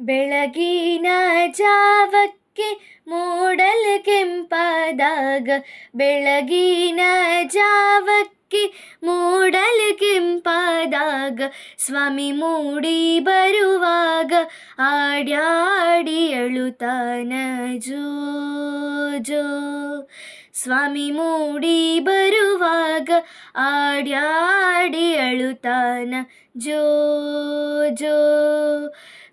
ಬೆಳಗಿನ ಜಾವಕ್ಕೆ ಮೂಡಲ್ ಕೆಂಪಾದಾಗ, ಬೆಳಗಿನ ಜಾವಕ್ಕೆ ಮೂಡಲ್ ಕೆಂಪಾದಾಗ, ಸ್ವಾಮಿ ಮೂಡಿ ಬರುವಾಗ ಆಡ್ಯಾಡಿ ಅಳುತ್ತಾನ ಜೋ ಜೋ. ಸ್ವಾಮಿ ಮೂಡಿ ಬರುವಾಗ ಆಡ್ಯಾಡಿ ಅಳುತ್ತಾನ ಜೋ ಜೋ.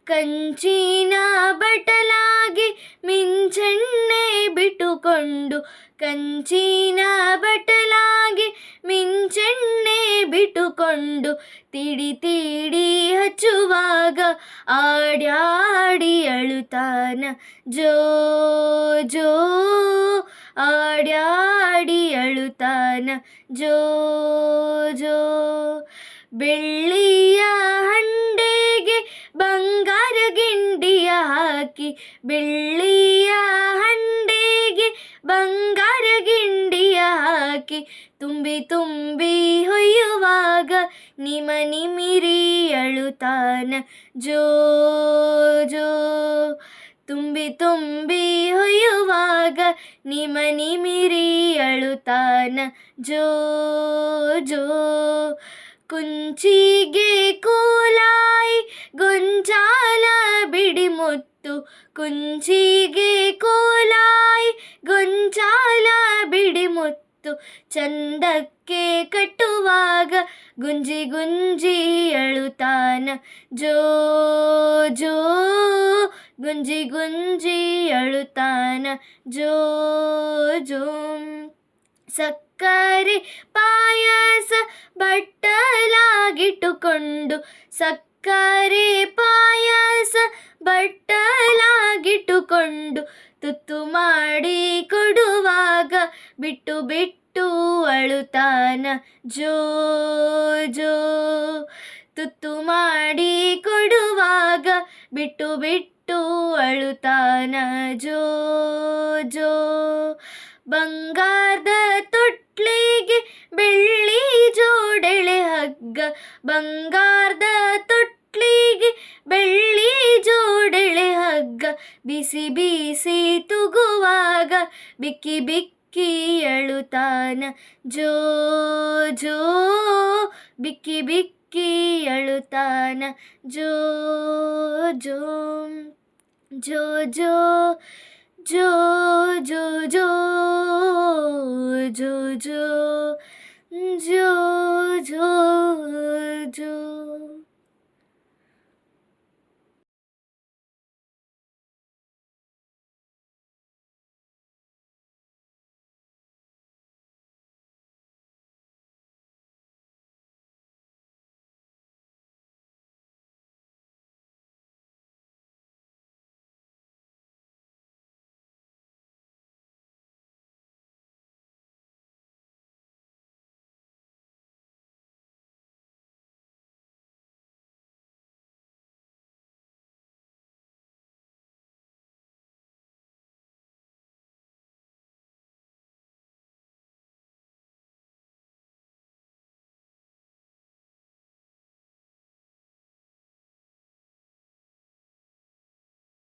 ಕಂಚಿನ ಬಟಲಾಗಿ ಮಿಂಚಣ್ಣೆ ಬಿಟ್ಟುಕೊಂಡು, ಕಂಚಿನ ಬಟಲಾಗಿ ಮಿಂಚಣ್ಣೆ ಬಿಟ್ಟುಕೊಂಡು, ತಿಡಿ ತಿಡಿ ಹಚ್ಚುವಾಗ ಆಡ್ಯಾಡಿ ಅಳುತ್ತಾನ ಜೋ ಜೋ. ಆಡ್ಯಾಡಿ ಅಳುತ್ತಾನ ಜೋ ಜೋ. ಬೆಳ್ಳಿಯ ಹಂಡೆಗೆ ಬಂಗಾರ ಗಿಂಡಿಯ ಹಾಕಿ, ಬೆಳ್ಳಿಯ ಹಂಡೆಗೆ ಬಂಗಾರ ಗಿಂಡಿಯ ಹಾಕಿ, ತುಂಬಿ ತುಂಬಿ ಹೊಯ್ಯುವಾಗ ನಿಮ ನಿಮಿರಿ ಅಳುತ್ತಾನ ಜೋ ಜೋ. ತುಂಬಿ ತುಂಬಿ ಹೊಯ್ಯುವಾಗ ನಿಮ ನಿಮಿರಿ ಅಳುತ್ತಾನ ಜೋ ಜೋ. ಕುಂಚಿಗೆ ಕೋಲಾಯಿ ಗೊಂಚಾಲ ಬಿಡಿಮುತ್ತು, ಕುಂಚಿಗೆ ಕೋಲಾಯಿ ಗೊಂಚಾಲ ಬಿಡಿಮುತ್ತು, ಚಂದಕ್ಕೆ ಕಟ್ಟುವಾಗ ಗುಂಜಿ ಗುಂಜಿ ಅಳುತ್ತಾನ ಜೋ ಜೋ. ಗುಂಜಿ ಗುಂಜಿ ಅಳುತ್ತಾನ ಜೋ ಜೋ. ಸಕ್ಕರೆ ಪಾಯಸ ಬಟ್ಟಲಾಗಿಟ್ಟುಕೊಂಡು, ಸಕ್ಕರೆ ಪಾಯಸ ಬಟ್ಟಲಾಗಿಟ್ಟುಕೊಂಡು, ತುತ್ತು ಮಾಡಿ ಕೊಡುವಾಗ ಬಿಟ್ಟು ಬಿಟ್ಟು ಅಳುತ್ತಾನ ಜೋ ಜೋ. ತುತ್ತು ಮಾಡಿ ಕೊಡುವಾಗ ಬಿಟ್ಟು ಬಿಟ್ಟು ಅಳುತ್ತಾನ ಜೋ ಜೋ. ಬಂಗಾರದ ತೊಟ್ಲಿಗೆ ಬೆಳ್ಳಿ ಜೋಡೆಳೆ ಹಗ್ಗ, ಬಂಗಾರದ ತೊಟ್ಲಿಗೆ ಬೆಳ್ಳಿ ಜೋಡೆಳೆ ಹಗ್ಗ, ಬಿಸಿ ಬಿಸಿ ತೂಗುವಾಗ ಬಿಕ್ಕಿ ಬಿಕ್ಕಿ ಅಳುತ್ತಾನ ಜೋ ಜೋ. ಬಿಕ್ಕಿ ಬಿಕ್ಕಿ ಅಳುತ್ತಾನ ಜೋ ಜೋ ಜೋ ಜೋ ಜೋ ಜೋ ಜೋ ಜೋ ಜೋ ಜೋ ಜೋ ಜೋ.